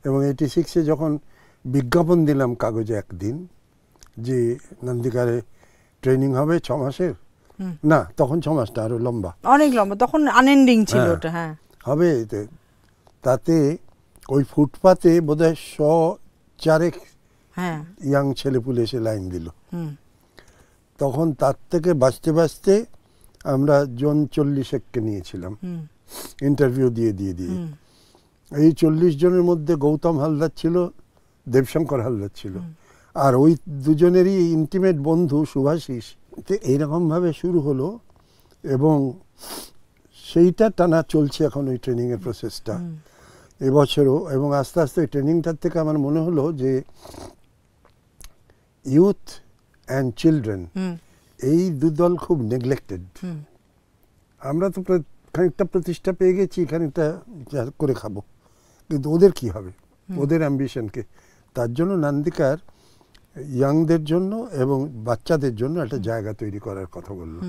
এবং 86-এ যখন বিজ্ঞাপন দিলাম কাগজে একদিন যে নন্দিকারে ট্রেনিং হবে 6 মাসের, না তখন 6 মাস না, আরো লম্বা, অনেক লম্বা, তখন আনএন্ডিং ছিল ওটা। হ্যাঁ হবে। তাতে ওই ফুটপাতে বোধহয় 100 ইয়াং ছেলেপুলে এসে লাইন দিল। তখন তার থেকে বাঁচতে বাঁচতে আমরা জন 40-কে নিয়েছিলাম ইন্টারভিউ দিয়ে দিয়ে দিয়ে। এই 40 জনের মধ্যে গৌতম হালদার ছিল, দেবশঙ্কর হালদার ছিল, আর ওই দুজনেরই ইন্টিমেট বন্ধু সুভাষিস। এইরকমভাবে শুরু হলো এবং সেইটা টানা চলছে এখন ওই ট্রেনিংয়ের প্রসেসটা এবছরও। এবং আস্তে আস্তে ওই ট্রেনিংটার থেকে আমার মনে হলো যে ইউথ অ্যান্ড চিলড্রেন এই দুদল খুব নেগলেক্টেড। আমরা তো খানিকটা প্রতিষ্ঠা পেয়ে গেছি, খানিকটা করে খাবো, কিন্তু ওদের কি হবে, ওদের অ্যাম্বিশনকে। তার জন্য নান্দিকার ইয়াংদের জন্য এবং বাচ্চাদের জন্য একটা জায়গা তৈরি করার কথা বললো।